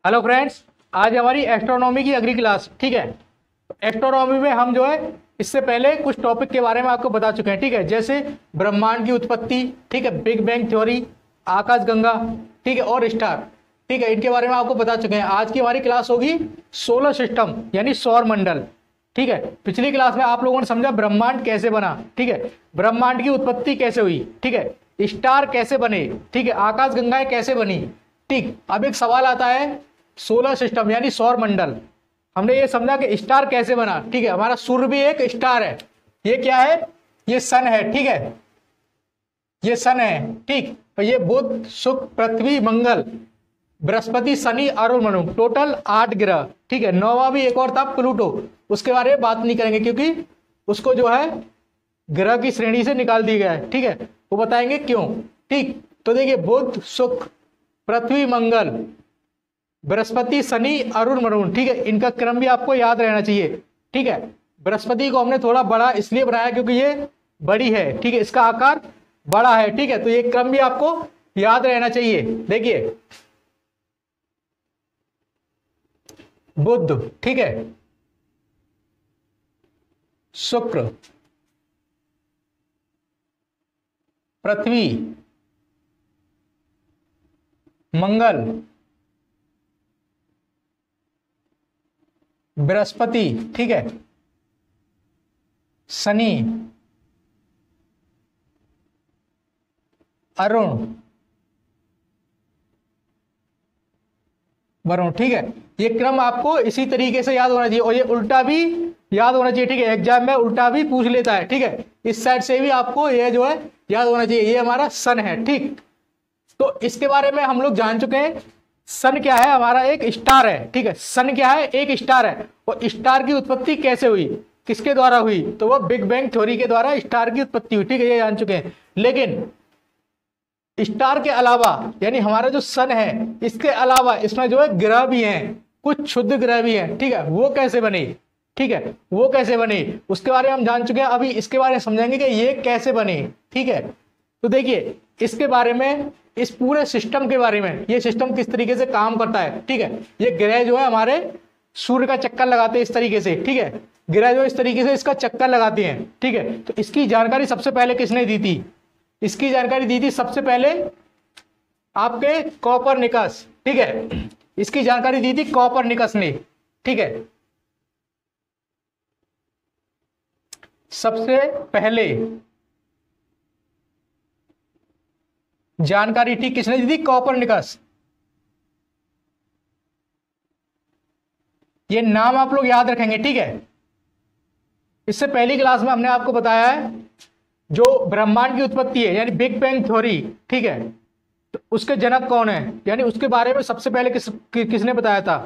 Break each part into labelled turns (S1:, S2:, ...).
S1: Hello friends, आज हमारी astronomy की अगली क्लास। ठीक है, एस्ट्रोनॉमी में हम जो है इससे पहले कुछ टॉपिक के बारे में आपको बता चुके हैं। ठीक है, जैसे ब्रह्मांड की उत्पत्ति, ठीक है, बिग बैंग थ्योरी, आकाशगंगा, ठीक है, और स्टार। ठीक है, इनके बारे में आपको बता चुके हैं। आज की हमारी क्लास होगी सोलर सिस्टम यानी सौर मंडल। ठीक है, पिछली क्लास में आप लोगों ने समझा ब्रह्मांड कैसे बना, ठीक है, ब्रह्मांड की उत्पत्ति कैसे हुई, ठीक है, स्टार कैसे बने, ठीक है, आकाशगंगाएं कैसे बनी। ठीक, अब एक सवाल आता है सोलर सिस्टम यानी सौर मंडल। हमने ये समझा कि स्टार कैसे बना। ठीक है, हमारा सूर्य भी एक स्टार है। ये क्या है? ये सन है। ठीक है, ये सन है। ठीक, तो ये बुध, शुक्र, पृथ्वी, मंगल, बृहस्पति, शनि, अरुण, मनु, टोटल 8 ग्रह। ठीक है, 9वां भी एक और था प्लूटो, उसके बारे में बात नहीं करेंगे क्योंकि उसको जो है ग्रह की श्रेणी से निकाल दिया गया है। ठीक है, वो बताएंगे क्यों। ठीक, तो देखिए बुध, शुक्र, पृथ्वी, मंगल, बृहस्पति, शनि, अरुण, वरुण। ठीक है, इनका क्रम भी आपको याद रहना चाहिए। ठीक है, बृहस्पति को हमने थोड़ा बड़ा इसलिए बनाया क्योंकि ये बड़ी है। ठीक है, इसका आकार बड़ा है। ठीक है, तो ये क्रम भी आपको याद रहना चाहिए। देखिए बुध, ठीक है, शुक्र, पृथ्वी, मंगल, बृहस्पति, ठीक है, शनि, अरुण, वरुण। ठीक है, ये क्रम आपको इसी तरीके से याद होना चाहिए और ये उल्टा भी याद होना चाहिए। ठीक है, एग्जाम में उल्टा भी पूछ लेता है। ठीक है, इस साइड से भी आपको ये जो है याद होना चाहिए। ये हमारा सन है। ठीक, तो इसके बारे में हम लोग जान चुके हैं। सन क्या है? हमारा एक स्टार है। ठीक है, सन क्या है? एक स्टार है। और स्टार की उत्पत्ति कैसे हुई, किसके द्वारा हुई? तो वो बिग बैंग थ्योरी के द्वारा स्टार की उत्पत्ति हुई। ठीक है, ये जान चुके हैं। लेकिन स्टार के अलावा यानी हमारा जो सन है, इसके अलावा इसमें जो है ग्रह भी हैं, कुछ क्षुद्र ग्रह भी हैं। ठीक है, वो कैसे बने? ठीक है, वो कैसे बने उसके बारे में हम जान चुके हैं। अभी इसके बारे में समझेंगे कि ये कैसे बने। ठीक है, तो देखिए इसके बारे में, इस पूरे सिस्टम के बारे में, ये सिस्टम किस तरीके से काम करता है। ठीक है, ये ग्रह जो है हमारे सूर्य का चक्कर लगाते हैं इस तरीके से। ठीक है, ग्रह जो इस तरीके से इसका चक्कर लगाते हैं। ठीक है, तो इसकी जानकारी सबसे पहले किसने दी थी? इसकी जानकारी दी थी सबसे पहले आपके कोपरनिकस। ठीक है, इसकी जानकारी दी थी कोपरनिकस ने। ठीक है, सबसे पहले जानकारी ठीक किसने दी थी? कोपरनिकस। ये नाम आप लोग याद रखेंगे। ठीक है, इससे पहली क्लास में हमने आपको बताया है जो ब्रह्मांड की उत्पत्ति है यानी बिग बैंग थ्योरी। ठीक है, तो उसके जनक कौन है यानी उसके बारे में सबसे पहले किसने बताया था?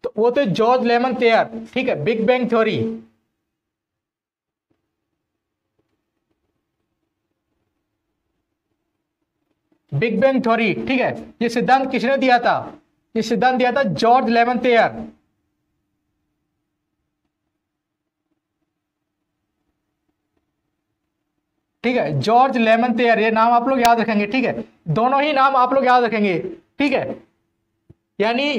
S1: तो वो थे जॉर्ज लेमन थेयर। ठीक है, big bang theory, big bang theory. ठीक है, ये सिद्धांत किसने दिया था? ये सिद्धांत दिया था जॉर्ज लेमन थेयर। ठीक है, जॉर्ज लेमन थेयर, ये नाम आप लोग याद रखेंगे। ठीक है, दोनों ही नाम आप लोग याद रखेंगे। ठीक है, यानी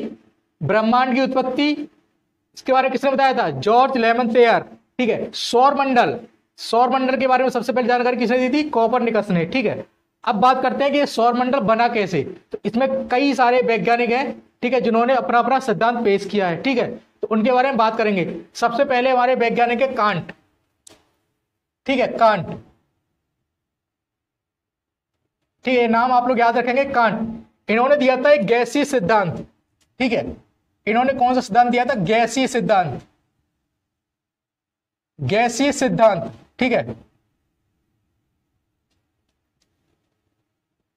S1: ब्रह्मांड की उत्पत्ति इसके बारे में किसने बताया था? George lemon there. ठीक है, सौर मंडल, सौर मंडल के बारे में सबसे पहले जानकारी किसने दी थी? कोपरनिकस ने। ठीक है, अब बात करते हैं कि ये सौर मंडल बना कैसे। तो इसमें कई सारे वैज्ञानिक हैं, ठीक है, जिन्होंने अपना अपना सिद्धांत पेश किया है। ठीक है, तो उनके बारे में बात करेंगे। सबसे पहले हमारे वैज्ञानिक है कांट। ठीक है, कांट। ठीक है, नाम आप लोग याद रखेंगे, कांट। इन्होंने दिया था एक गैसीय सिद्धांत। ठीक है, इन्होंने कौन सा सिद्धांत दिया था? गैसीय सिद्धांत, गैसीय सिद्धांत। ठीक है,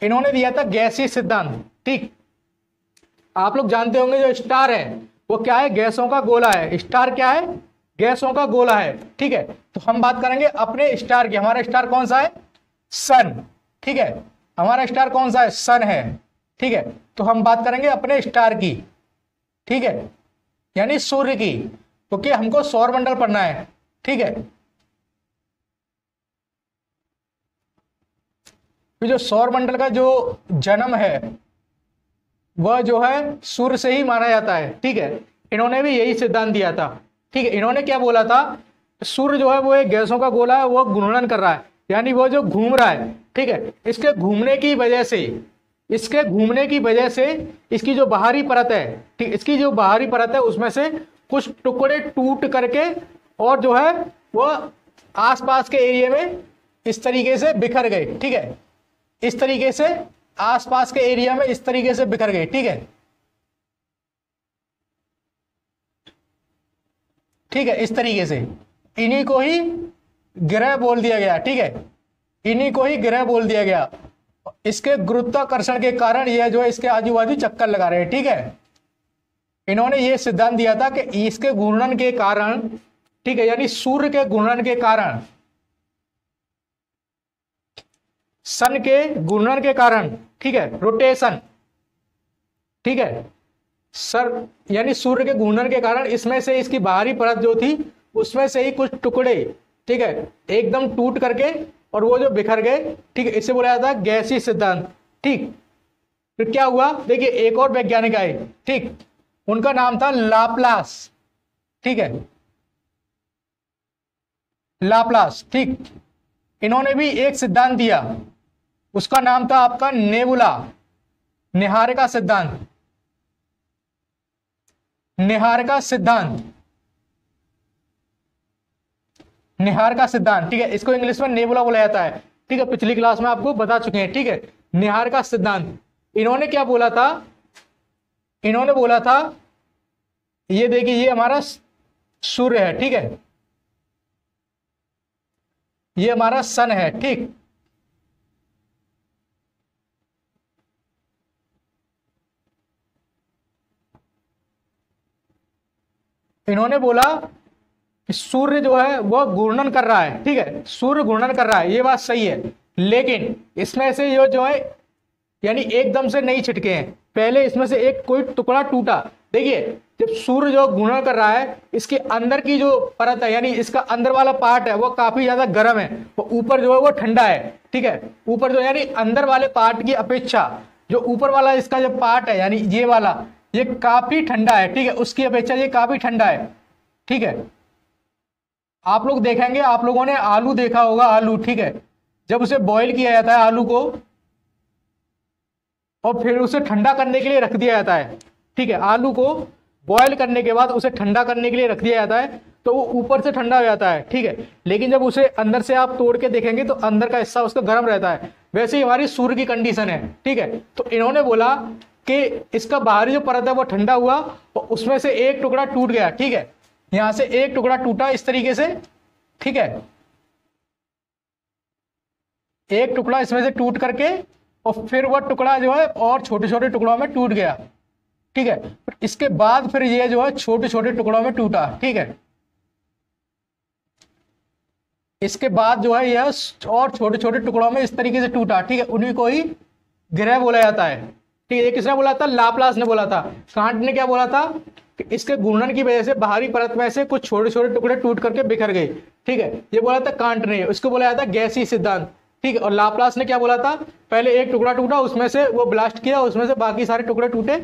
S1: इन्होंने दिया था गैसीय सिद्धांत। ठीक, आप लोग जानते होंगे जो स्टार है वो क्या है? गैसों का गोला है। स्टार क्या है? गैसों का गोला है। ठीक है, तो हम बात करेंगे अपने स्टार की। हमारा स्टार कौन सा है? सन। ठीक है, हमारा स्टार कौन सा है? सन है। ठीक है, तो हम बात करेंगे अपने स्टार की। ठीक है, यानी सूर्य की, क्योंकि हमको सौर मंडल पढ़ना है। ठीक है, जो सौर मंडल का जो जन्म है वह जो है सूर्य से ही माना जाता है। ठीक है, इन्होंने भी यही सिद्धांत दिया था। ठीक है, इन्होंने क्या बोला था, सूर्य जो है वो एक गैसों का गोला है, वो घूर्णन कर रहा है, यानी वो जो घूम रहा है। ठीक है, इसके घूमने की वजह से इसकी जो बाहरी परत है, ठीक, इसकी जो बाहरी परत है उसमें से कुछ टुकड़े टूट करके और जो है वो आसपास के एरिया में इस तरीके से बिखर गए। ठीक है, इस तरीके से आसपास के एरिया में इस तरीके से बिखर गए। ठीक है, ठीक है, इस तरीके से इन्हीं को ही ग्रह बोल दिया गया। ठीक है, इन्हीं को ही ग्रह बोल दिया गया। इसके गुरुत्वाकर्षण के कारण यह जो है इसके आजू बाजू चक्कर लगा रहे हैं। ठीक है, इन्होंने ये सिद्धांत दिया था कि इसके घूर्णन के कारण, ठीक है, यानी सूर्य के घूर्णन के कारण, सन के घूर्णन के कारण, ठीक है, रोटेशन, ठीक है, सर यानी सूर्य के घूर्णन के कारण इसमें से इसकी बाहरी परत जो थी उसमें से ही कुछ टुकड़े, ठीक है, एकदम टूट करके और वो जो बिखर गए। ठीक है, इसे बोला जाता है गैसीय सिद्धांत। ठीक, फिर क्या हुआ, देखिए एक और वैज्ञानिक आए। ठीक, उनका नाम था लाप्लास। ठीक है, लाप्लास। ठीक, इन्होंने भी एक सिद्धांत दिया, उसका नाम था आपका नेबुला, निहारिका सिद्धांत। निहारिका सिद्धांत, निहारिका सिद्धांत। ठीक है, इसको इंग्लिश में नेबुला बोला जाता है। ठीक है, पिछली क्लास में आपको बता चुके हैं। ठीक है, निहारिका सिद्धांत। इन्होंने क्या बोला था, इन्होंने बोला था ये देखिए ये हमारा सूर्य है। ठीक है, ये हमारा सन है। ठीक, इन्होंने बोला कि सूर्य जो है वह घूर्णन कर रहा है। ठीक है, सूर्य घूर्णन कर रहा है, ये बात सही है, लेकिन इसमें से ये जो है यानी एकदम से नहीं छिटके हैं, पहले इसमें से एक कोई टुकड़ा टूटा। देखिए जब सूर्य जो घूर्णन कर रहा है, इसके अंदर की जो परत है यानी इसका अंदर वाला पार्ट है वो काफी ज्यादा गर्म है, वो ऊपर जो है वो ठंडा है। ठीक है, ऊपर जो यानी अंदर वाले पार्ट की अपेक्षा जो ऊपर वाला इसका जो पार्ट है यानी ये वाला, ये काफी ठंडा है। ठीक है, उसकी अपेक्षा ये काफी ठंडा है। ठीक है, आप लोग देखेंगे, आप लोगों ने आलू देखा होगा, आलू, ठीक है, जब उसे बॉईल किया जाता है आलू को और फिर उसे ठंडा करने के लिए रख दिया जाता है। ठीक है, आलू को बॉयल करने के बाद उसे ठंडा करने के लिए रख दिया जाता है तो वो ऊपर से ठंडा हो जाता है। ठीक है, लेकिन जब उसे अंदर से आप तोड़ के देखेंगे तो अंदर का हिस्सा उसका गर्म रहता है। वैसे ही हमारी सूर्य की कंडीशन है। ठीक है, तो इन्होंने बोला कि इसका बाहरी जो परत है वो ठंडा हुआ और उसमें से एक टुकड़ा टूट गया। ठीक है, यहां से एक टुकड़ा टूटा इस तरीके से। ठीक है, एक टुकड़ा इसमें से टूट करके और फिर वह टुकड़ा जो है और छोटे छोटे टुकड़ों में टूट गया। ठीक है, इसके बाद फिर ये जो है छोटे छोटे टुकड़ों में टूटा। ठीक है, इसके बाद जो है यह और छोटे छोटे टुकड़ों में इस तरीके से टूटा। ठीक है, उन्हीं को ही ग्रह बोला जाता है। ठीक है, ये किसने बोला था, लाप्लास ने बोला था। कांट ने क्या बोला था कि इसके घूर्णन की वजह से बाहरी परत में से कुछ छोटे छोटे टुकड़े टूट करके बिखर गए। ठीक है, ये बोला था कांट ने, उसको बोला जाता गैसीय सिद्धांत। ठीक है, और लाप्लास ने क्या बोला था, पहले एक टुकड़ा टूटा उसमें से वो ब्लास्ट किया, उसमें से बाकी सारे टुकड़े टूटे।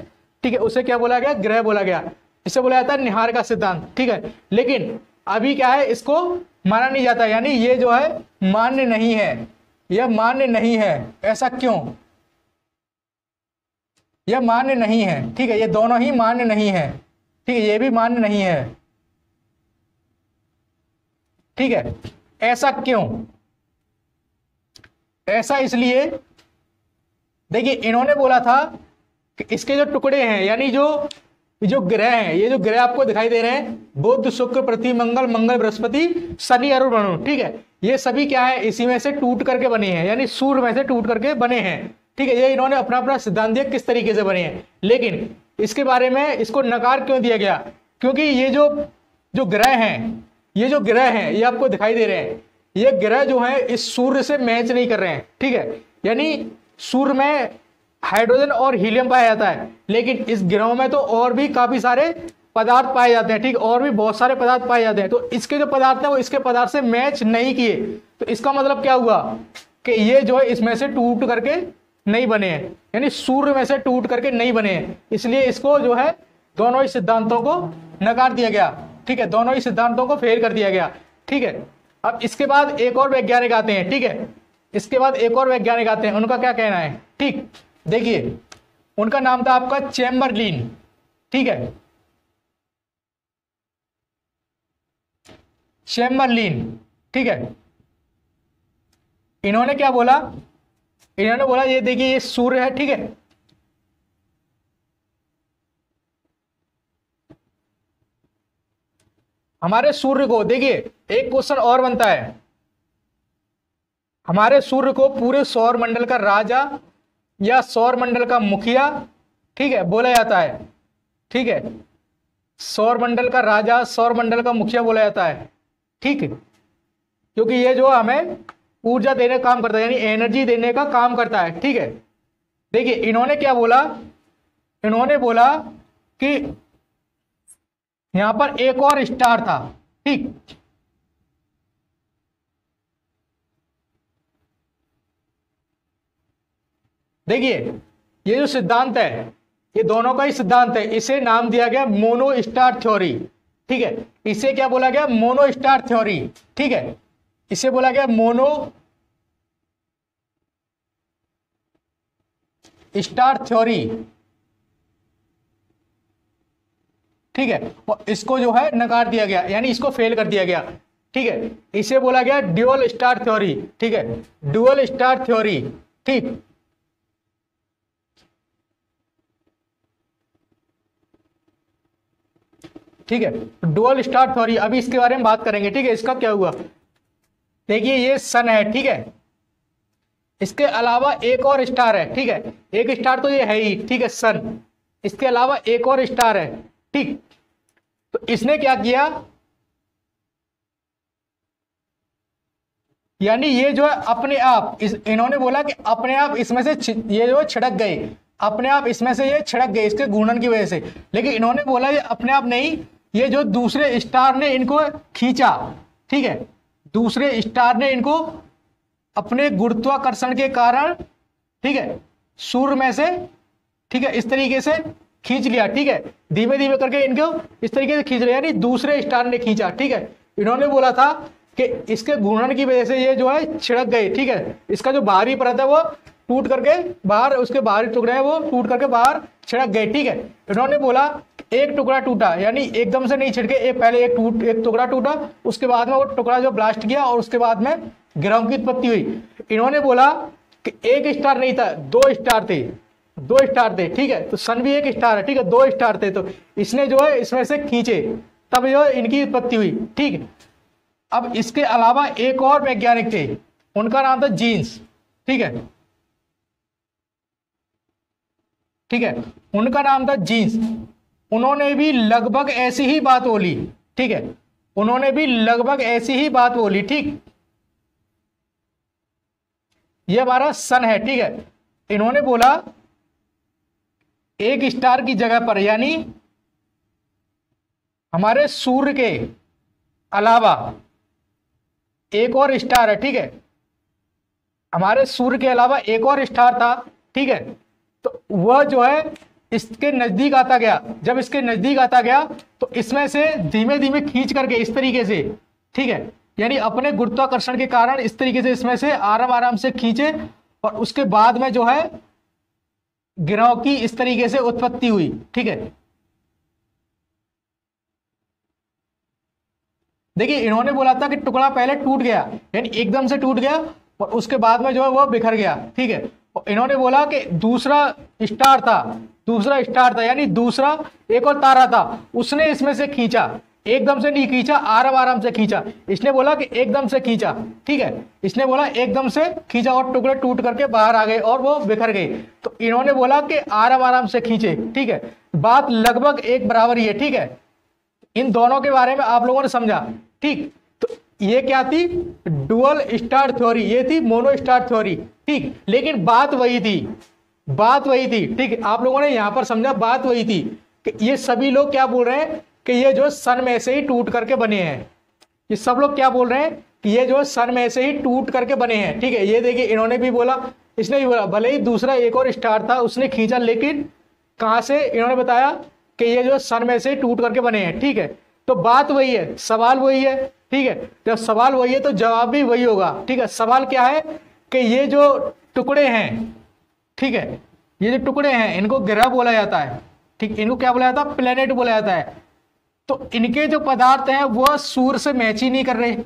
S1: ठीक है, उसे क्या बोला गया, ग्रह बोला गया। इसे बोला जाता है निहारिका सिद्धांत। ठीक है, लेकिन अभी क्या है, इसको माना नहीं जाता, यानी ये जो है मान्य नहीं है, यह मान्य नहीं है। ऐसा क्यों, यह मान्य नहीं है। ठीक है, ये दोनों ही मान्य नहीं है। ठीक है, ये भी मान्य नहीं है। ठीक है, ऐसा क्यों, ऐसा इसलिए, देखिए इन्होंने बोला था कि इसके जो टुकड़े हैं यानी जो ग्रह हैं, ये जो ग्रह आपको दिखाई दे रहे हैं, बुध शुक्र पृथ्वी मंगल, मंगल बृहस्पति शनि अरुण वरुण, ठीक है, ये सभी क्या है, इसी में से टूट करके बने हैं, यानी सूर्य में से टूट करके बने हैं। ठीक है, ये इन्होंने अपना अपना सिद्धांत दिया किस तरीके से बने हैं, लेकिन इसके बारे में इसको नकार क्यों दिया गया, क्योंकि ये जो ग्रह हैं, ये जो ग्रह हैं ये आपको दिखाई दे रहे हैं, ये ग्रह जो है इस सूर्य से मैच नहीं कर रहे हैं। ठीक है, यानी सूर्य में हाइड्रोजन और हीलियम पाया जाता है, लेकिन इस ग्रहों में तो और भी काफी सारे पदार्थ पाए जाते हैं। ठीक, और भी बहुत सारे पदार्थ पाए जाते हैं, तो इसके जो पदार्थ हैं वो इसके पदार्थ से मैच नहीं किए। तो इसका मतलब क्या हुआ कि ये जो है इसमें से टूट करके नहीं बने हैं, यानी सूर्य में से टूट करके नहीं बने हैं, इसलिए इसको जो है दोनों ही सिद्धांतों को नकार दिया गया। ठीक है, दोनों ही सिद्धांतों को फेल कर दिया गया। ठीक है, अब इसके बाद एक और वैज्ञानिक आते हैं। ठीक है, इसके बाद एक और वैज्ञानिक आते हैं, उनका क्या कहना है। ठीक, देखिए उनका नाम था आपका चैम्बरलिन। ठीक है, चैम्बरलिन। ठीक है, इन्होंने क्या बोला, इन्होंने बोला ये देखिए ये सूर्य है। ठीक है, हमारे सूर्य को देखिए, एक क्वेश्चन और बनता है, हमारे सूर्य को पूरे सौर मंडल का राजा या सौर मंडल का मुखिया, ठीक है, बोला जाता है। ठीक है, सौर मंडल का राजा, सौर मंडल का मुखिया बोला जाता है। ठीक है, क्योंकि ये जो हमें ऊर्जा देने का काम करता है, यानी एनर्जी देने का काम करता है। ठीक है, देखिए इन्होंने क्या बोला, इन्होंने बोला कि यहां पर एक और स्टार था। ठीक, देखिए ये जो सिद्धांत है, ये दोनों का ही सिद्धांत है, इसे नाम दिया गया मोनो स्टार थ्योरी। ठीक है, इसे क्या बोला गया, मोनो स्टार थ्योरी। ठीक है, इसे बोला गया मोनो स्टार थ्योरी। ठीक है, और इसको जो है नकार दिया गया, यानी इसको फेल कर दिया गया। ठीक है, इसे बोला गया ड्यूअल स्टार थ्योरी। ठीक है, ड्यूअल स्टार थ्योरी। ठीक, ठीक है, डुअल स्टार थ्योरी, अभी इसके बारे में बात करेंगे। ठीक है, इसका क्या हुआ, देखिए ये सन है। ठीक है, इसके अलावा एक और स्टार है। ठीक है, एक स्टार तो ये है ही, ठीक है, सन, इसके अलावा एक और स्टार है। ठीक, तो इसने क्या किया, यानी ये जो है अपने आप इन्होंने बोला कि अपने आप इसमें से ये जो छिड़क गए, अपने आप इसमें से ये छिड़क गए इसके घूर्णन की वजह से। लेकिन इन्होंने बोला ये अपने आप नहीं, ये जो दूसरे स्टार ने इनको खींचा। ठीक है, दूसरे स्टार ने इनको अपने गुरुत्वाकर्षण के कारण, ठीक है, सूर्य में से, ठीक है, इस तरीके से खींच लिया। ठीक है, धीमे धीमे करके इनको इस तरीके से खींच लिया, यानी दूसरे स्टार ने खींचा। ठीक है, इन्होंने बोला था कि इसके घूर्णन की वजह से ये जो है छिड़क गए। ठीक है, इसका जो बाहरी परत है वो टूट करके बाहर, उसके बाहरी टुकड़े हैं वो टूट करके बाहर छिड़क गए। ठीक है, इन्होंने बोला एक टुकड़ा टूटा, यानी एकदम से नहीं छिड़के, एक पहले एक टुकड़ा टूटा, उसके बाद में वो टुकड़ा जो ब्लास्ट किया और उसके बाद में ग्रहों की उत्पत्ति हुई। इन्होंने बोला कि एक स्टार नहीं था, दो स्टार थे, दो स्टार थे। ठीक है, तो सन भी एक स्टार है। ठीक है, दो स्टार थे, तो इसने जो है इसमें से खींचे, तब जो इनकी उत्पत्ति हुई। ठीक है, अब इसके अलावा एक और वैज्ञानिक थे, उनका नाम था जीन्स। ठीक है, ठीक है, उनका नाम था जीन्स। उन्होंने भी लगभग ऐसी ही बात बोली। ठीक है, उन्होंने भी लगभग ऐसी ही बात बोली। ठीक, ये हमारा सन है। ठीक है, इन्होंने बोला एक स्टार की जगह पर, यानी हमारे सूर्य के अलावा एक और स्टार है। ठीक है, हमारे सूर्य के अलावा एक और स्टार था। ठीक है, तो वह जो है इसके नजदीक आता गया, जब इसके नजदीक आता गया तो इसमें से धीमे धीमे खींच करके इस तरीके से, ठीक है, यानी अपने गुरुत्वाकर्षण के कारण इस तरीके से इसमें से आराम आराम से खींचे, और उसके बाद में जो है ग्रहों की इस तरीके से उत्पत्ति हुई। ठीक है, देखिए इन्होंने बोला था कि टुकड़ा पहले टूट गया, यानी एकदम से टूट गया, और उसके बाद में जो है वो बिखर गया। ठीक है, और इन्होंने बोला कि दूसरा स्टार था, यानी दूसरा एक और तारा था, उसने इसमें से खींचा, एकदम से नहीं खींचा, आराम आराम से खींचा। इसने बोला कि एकदम से खींचा। ठीक है, इसने बोला एकदम से खींचा और टुकड़े टूट करके बाहर आ गए और वो बिखर गए। तो इन्होंने बोला कि आराम आराम से खींचे। ठीक है, बात लगभग एक बराबर ही है। ठीक है, इन दोनों के बारे में आप लोगों ने समझा। ठीक, तो ये क्या थी, डुअल स्टार थ्योरी, ये थी मोनो स्टार थ्योरी। ठीक, लेकिन बात वही थी, बात वही थी। ठीक, आप लोगों ने यहां पर समझा, बात वही थी कि ये सभी लोग क्या बोल रहे हैं कि ये जो सन में से ही टूट करके बने हैं। ये सब लोग क्या बोल रहे हैं कि ये जो सन में से ही टूट करके बने हैं, ठीक है। ये देखिए इन्होंने भी बोला, इसने भी बोला, भले ही दूसरा एक और स्टार था उसने खींचा, लेकिन कहाँ से, इन्होंने बताया कि ये जो सन में से टूट करके बने हैं, ठीक है। तो बात वही है, सवाल वही है, ठीक है। जब सवाल वही है तो जवाब भी वही होगा, ठीक है। सवाल क्या है कि ये जो टुकड़े हैं, ठीक है, ये जो टुकड़े हैं इनको ग्रह बोला जाता है, ठीक, इनको क्या बोला जाता है, प्लेनेट बोला जाता है। तो इनके जो पदार्थ हैं वह सूर्य से मैच ही नहीं कर रहे,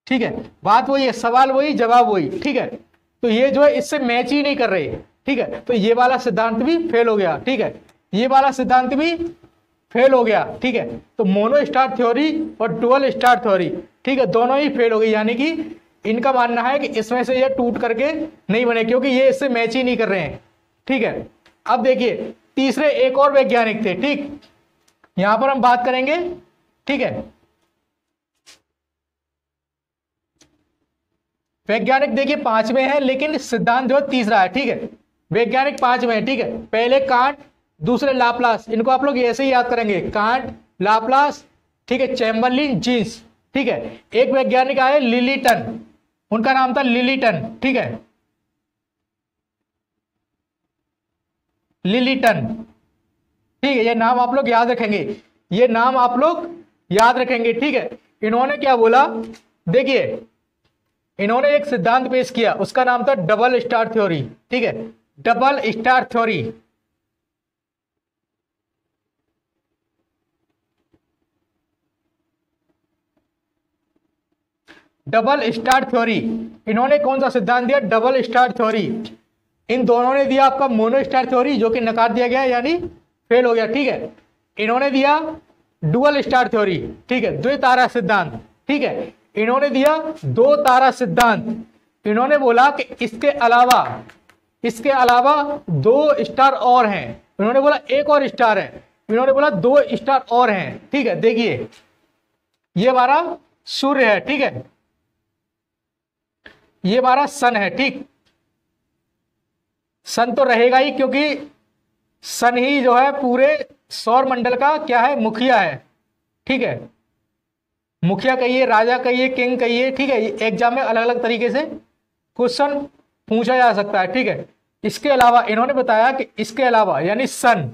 S1: ठीक है। बात वही है, सवाल वही, जवाब वही, ठीक है। तो ये जो है इससे मैच ही नहीं कर रहे, ठीक है। तो ये वाला सिद्धांत भी फेल हो गया, ठीक है। ये वाला सिद्धांत भी फेल हो गया, ठीक है। तो मोनो स्टार थ्योरी और डुअल स्टार थ्योरी, ठीक है, दोनों ही फेल हो गई। यानी कि इनका मानना है कि इसमें से ये टूट करके नहीं बने, क्योंकि ये इससे मैच ही नहीं कर रहे हैं, ठीक है। अब देखिए तीसरे एक और वैज्ञानिक थे, ठीक, यहां पर हम बात करेंगे, ठीक है। वैज्ञानिक देखिए पांचवें हैं, लेकिन सिद्धांत जो है तीसरा है, ठीक है। वैज्ञानिक पांचवें हैं, ठीक है। पहले कांट, दूसरे लाप्लास, इनको आप लोग ऐसे ही याद करेंगे, कांट, लाप्लास, ठीक है, चैम्बरलिन, जीन्स, ठीक है। एक वैज्ञानिक आए लिलीटन, उनका नाम था लिलीटन, ठीक है, लिलीटन, ठीक है। ये नाम आप लोग याद रखेंगे, ये नाम आप लोग याद रखेंगे, ठीक है। इन्होंने क्या बोला, देखिए इन्होंने एक सिद्धांत पेश किया, उसका नाम था डबल स्टार थ्योरी, ठीक है, double star theory. Double star theory, इन्होंने कौन सा सिद्धांत दिया, डबल स्टार थ्योरी। इन दोनों ने दिया आपका मोनो स्टार थ्योरी, जो कि नकार दिया गया, यानी फेल हो गया, ठीक है। इन्होंने दिया डुअल स्टार थ्योरी, ठीक है, द्वितारा सिद्धांत, ठीक है। इन्होंने दिया दो तारा सिद्धांत। इन्होंने बोला कि इसके अलावा दो स्टार और हैं। इन्होंने बोला एक और स्टार है, इन्होंने बोला दो स्टार और हैं, ठीक है। देखिए ये हमारा सूर्य है, ठीक है, ये हमारा सन है, ठीक। सन तो रहेगा ही, क्योंकि सन ही जो है पूरे सौर मंडल का क्या है, मुखिया है, ठीक है। मुखिया कहिए, राजा कहिए, किंग कहिए, ठीक है। एग्जाम में अलग अलग तरीके से क्वेश्चन पूछा जा सकता है, ठीक है। इसके अलावा इन्होंने बताया कि इसके अलावा यानी सन,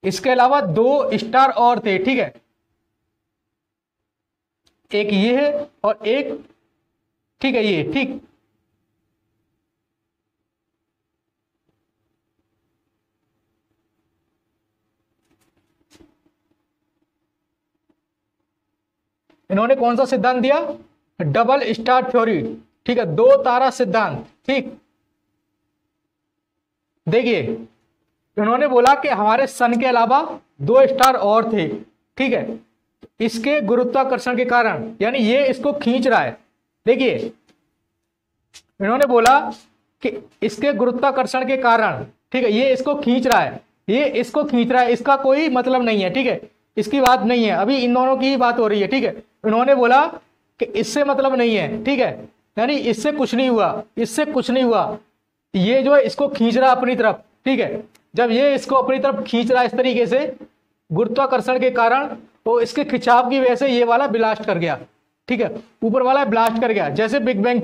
S1: इसके अलावा दो स्टार और थे, ठीक है, एक ये है और एक, ठीक है, ये, ठीक। इन्होंने कौन सा सिद्धांत दिया, डबल स्टार थ्योरी, ठीक है, दो तारा सिद्धांत, ठीक। देखिए इन्होंने बोला कि हमारे सन के अलावा दो स्टार और थे, ठीक है, इसके गुरुत्वाकर्षण के कारण, यानी ये इसको खींच रहा है। देखिए इन्होंने बोला कि इसके गुरुत्वाकर्षण के कारण, ठीक है, ये इसको खींच रहा है, ये इसको खींच रहा है, इसका कोई मतलब नहीं है, ठीक है, इसकी बात नहीं है, अभी इन दोनों की ही बात हो रही है, ठीक है। इन्होंने बोला कि इससे मतलब नहीं है, ठीक है, यानी इससे कुछ नहीं हुआ, इससे कुछ नहीं हुआ, ये जो है इसको खींच रहा अपनी तरफ, ठीक है। जब ये इसको अपनी तरफ खींच रहा है इस तरीके से गुरुत्वाकर्षण के कारण, तो इसके खिंचाव की वजह से ये वाला ब्लास्ट कर गया, ठीक है, ऊपर वाला ब्लास्ट कर गया। जैसे बिग बैंग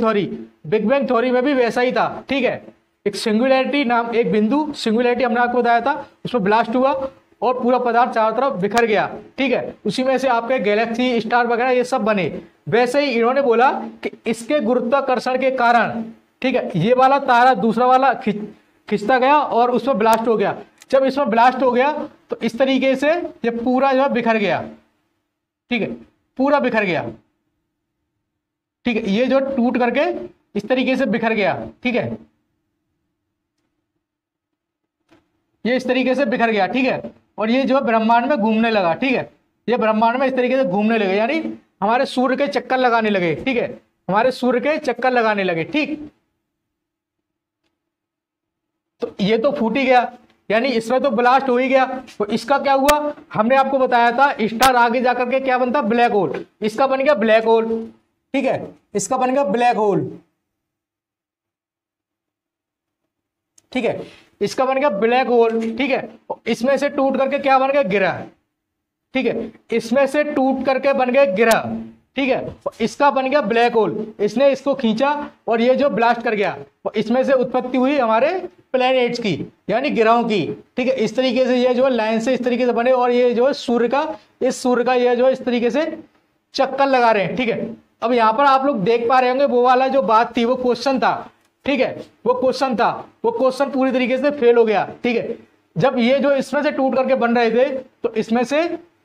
S1: थ्योरी में भी वैसा ही था, ठीक है। एक सिंगुलैरिटी नाम, एक बिंदु सिंगुलैरिटी हमने आपको बताया था, उसमें ब्लास्ट हुआ और पूरा पदार्थ चारों तरफ बिखर गया, ठीक है। उसी में से आपके गैलेक्सी, स्टार वगैरह ये सब बने। वैसे ही इन्होंने बोला कि इसके गुरुत्वाकर्षण के कारण, ठीक है, ये वाला तारा दूसरा वाला खिंचता गया और उसमें ब्लास्ट हो गया। जब इसमें ब्लास्ट हो गया तो इस तरीके से ये पूरा जो है बिखर गया, ठीक है, पूरा बिखर गया, ठीक है, ये जो टूट करके इस तरीके से बिखर गया, ठीक है, ये इस तरीके से बिखर गया, ठीक है। और ये जो ब्रह्मांड में घूमने लगा, ठीक है, ये ब्रह्मांड में इस तरीके से घूमने लगे, यानी हमारे सूर्य के चक्कर लगाने लगे, ठीक है, हमारे सूर्य के चक्कर लगाने लगे, ठीक। तो ये तो फूट ही गया, यानी इसमें तो ब्लास्ट हो ही गया। तो इसका क्या हुआ, हमने आपको बताया था स्टार आगे जाकर के क्या बनता, ब्लैक होल। इसका बन गया ब्लैक होल, ठीक है, इसका बन गया ब्लैक होल, ठीक है, इसका बन गया ब्लैक होल, ठीक है। इसमें से टूट करके क्या बन गया, ग्रह, ठीक है, इसमें से टूट करके बन गए ग्रह, ठीक है, इसका बन गया ब्लैक होल, इसने इसको खींचा और ये जो ब्लास्ट कर गया, इसमें से उत्पत्ति हुई हमारे प्लैनेट्स की यानी ग्रहों की। ठीक है, इस तरीके से ये जो है लाइन से इस तरीके से बने और ये जो है सूर्य का ये जो है इस तरीके से चक्कर लगा रहे हैं। ठीक है, अब यहाँ पर आप लोग देख पा रहे होंगे वो वाला जो बात थी वो क्वेश्चन था। ठीक है, वो क्वेश्चन पूरी तरीके से फेल हो गया। ठीक है, जब ये जो इसमें से टूट करके बन रहे थे तो इसमें से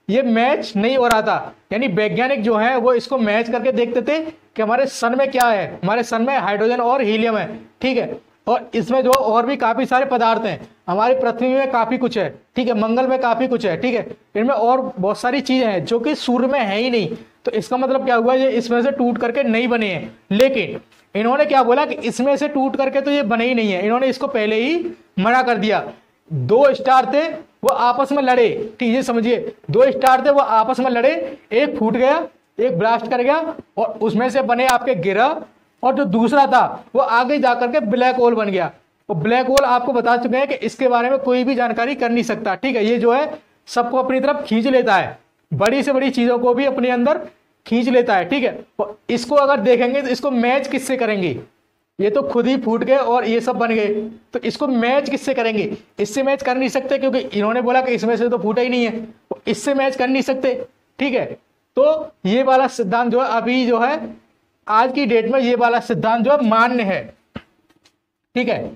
S1: ये मैच नहीं हो रहा था, यानी वैज्ञानिक जो है वो इसको मैच करके देखते थे कि हमारे सन में क्या है, हमारे सन में हाइड्रोजन और हीलियम है। ठीक है, और इसमें जो और भी काफी सारे पदार्थ हैं, हमारी पृथ्वी में काफी कुछ है। ठीक है, मंगल में काफी कुछ है। ठीक है, इनमें और बहुत सारी चीजें हैं जो कि सूर्य में है ही नहीं। तो इसका मतलब क्या हुआ, ये इसमें से टूट करके नहीं बने हैं। लेकिन इन्होंने क्या बोला कि इसमें से टूट करके तो ये बने ही नहीं है, इन्होंने इसको पहले ही मना कर दिया। दो स्टार थे वो आपस में लड़े, ठीक है समझिए, दो स्टार थे वो आपस में लड़े, एक फूट गया, एक ब्लास्ट कर गया और उसमें से बने आपके ग्रह, और जो दूसरा था वो आगे जाकर के ब्लैक होल बन गया। तो ब्लैक होल आपको बता चुके हैं कि इसके बारे में कोई भी जानकारी कर नहीं सकता। ठीक है, ये जो है सबको अपनी तरफ खींच लेता है, बड़ी से बड़ी चीजों को भी अपने अंदर खींच लेता है। ठीक है, तो इसको अगर देखेंगे तो इसको मैच किससे करेंगे, ये तो खुद ही फूट गए और ये सब बन गए, तो इसको मैच किससे करेंगे, इससे मैच कर नहीं सकते क्योंकि इन्होंने बोला कि इसमें से तो फूटा ही नहीं है, तो इससे मैच कर नहीं सकते। ठीक है, तो ये वाला सिद्धांत जो है अभी जो है आज की डेट में ये वाला सिद्धांत जो है मान्य है। ठीक है,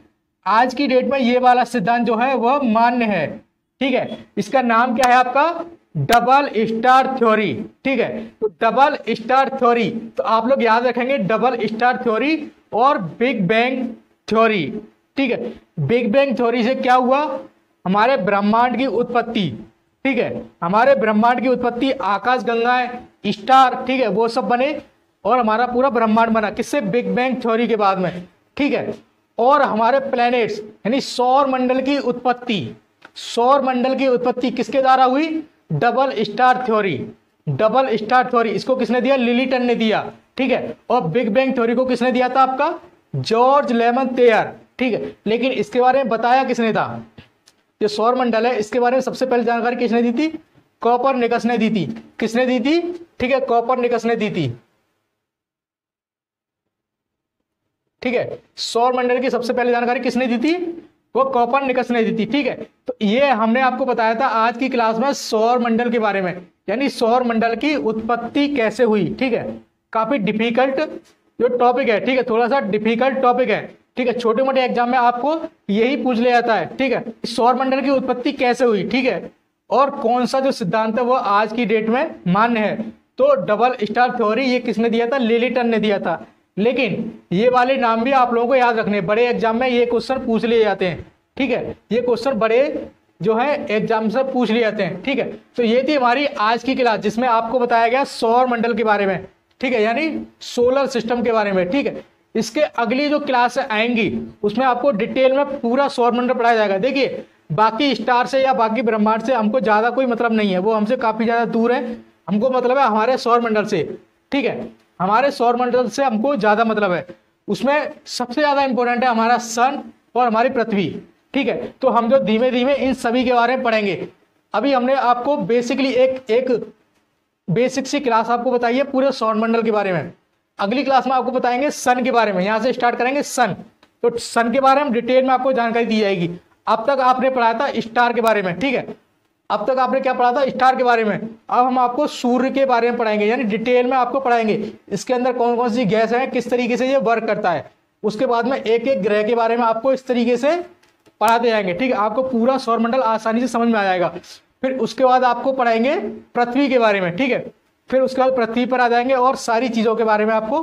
S1: आज की डेट में ये वाला सिद्धांत जो है वह मान्य है। ठीक है, इसका नाम क्या है आपका, डबल स्टार थ्योरी। ठीक है, तो डबल स्टार थ्योरी, तो आप लोग याद रखेंगे डबल स्टार थ्योरी और बिग बैंग थ्योरी। ठीक है, बिग बैंग थ्योरी से क्या हुआ, हमारे ब्रह्मांड की उत्पत्ति। ठीक है, हमारे ब्रह्मांड की उत्पत्ति, आकाश गंगाएं, स्टार, ठीक है, वो सब बने और हमारा पूरा ब्रह्मांड बना किससे, बिग बैंग थ्योरी के बाद में। ठीक है, और हमारे प्लैनेट्स यानी सौर मंडल की उत्पत्ति किसके द्वारा हुई, double star theory. Double star theory इसको किसने दिया, लिलीटन ने दिया। ठीक है, और बिग बैंग थ्योरी को किसने दिया था, आपका जॉर्ज लेमन थेयर। ठीक है, लेकिन इसके बारे में बताया किसने था, जो सौर मंडल है इसके बारे में सबसे पहले जानकारी किसने दी थी, कोपरनिकस ने दी थी। किसने दी थी, ठीक है, कोपरनिकस ने दी थी। ठीक है, सौर मंडल की सबसे पहले जानकारी किसने दी थी, वो कोपरनिकस ने दी थी। ठीक है, तो ये हमने आपको बताया था आज की क्लास में सौर मंडल के बारे में, यानी सौर मंडल की उत्पत्ति कैसे हुई। ठीक है, काफी डिफिकल्ट जो टॉपिक है। ठीक है, थोड़ा सा डिफिकल्ट टॉपिक है। ठीक है, छोटे मोटे एग्जाम में आपको यही पूछ लिया जाता है। ठीक है, सौर मंडल की उत्पत्ति कैसे हुई, ठीक है, और कौन सा जो सिद्धांत है वो आज की डेट में मान्य है। तो डबल स्टार थ्योरी ये किसने दिया था, लिलीटन ने दिया था। लेकिन ये वाले नाम भी आप लोगों को याद रखने, बड़े एग्जाम में ये क्वेश्चन पूछ लिए जाते हैं। ठीक है, ये क्वेश्चन बड़े जो है एग्जाम से पूछ लिए जाते हैं। ठीक है, तो ये थी हमारी आज की क्लास जिसमें आपको बताया गया सौर मंडल के बारे में। ठीक है, यानी सोलर सिस्टम के बारे में। ठीक है, इसके अगली जो क्लास आएंगी उसमें आपको डिटेल में पूरा सौर मंडल पढ़ाया जाएगा। देखिए, बाकी स्टार से या बाकी ब्रह्मांड से हमको ज्यादा कोई मतलब नहीं है, वो हमसे काफी ज्यादा दूर है, हमको मतलब है हमारे सौर मंडल से। ठीक है, हमारे सौर मंडल से हमको ज्यादा मतलब है, उसमें सबसे ज्यादा इंपॉर्टेंट है हमारा सन और हमारी पृथ्वी। ठीक है, तो हम जो धीमे धीमे इन सभी के बारे में पढ़ेंगे। अभी हमने आपको बेसिकली एक बेसिक सी क्लास आपको बताई है पूरे सौर मंडल के बारे में। अगली क्लास में आपको बताएंगे सन के बारे में, यहाँ से स्टार्ट करेंगे सन। तो सन के बारे में डिटेल में आपको जानकारी दी जाएगी। अब तक आपने पढ़ा था स्टार के बारे में। ठीक है, अब तक आपने क्या पढ़ा था, स्टार के बारे में। अब हम आपको सूर्य के बारे में पढ़ाएंगे, यानी डिटेल में आपको पढ़ाएंगे इसके अंदर कौन कौन सी गैस है, किस तरीके से ये वर्क करता है। उसके बाद में एक एक ग्रह के बारे में आपको इस तरीके से पढ़ाते जाएंगे। ठीक है, आपको पूरा सौर मंडल आसानी से समझ में आ जाएगा। फिर उसके बाद आपको पढ़ाएंगे पृथ्वी के बारे में। ठीक है, फिर उसके बाद पृथ्वी पर आ जाएंगे और सारी चीजों के बारे में आपको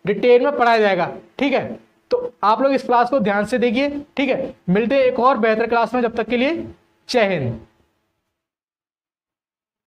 S1: डिटेल में पढ़ाया जाएगा। ठीक है, तो आप लोग इस क्लास को ध्यान से देखिए। ठीक है, मिलते हैं एक और बेहतर क्लास में, जब तक के लिए जय हिंद।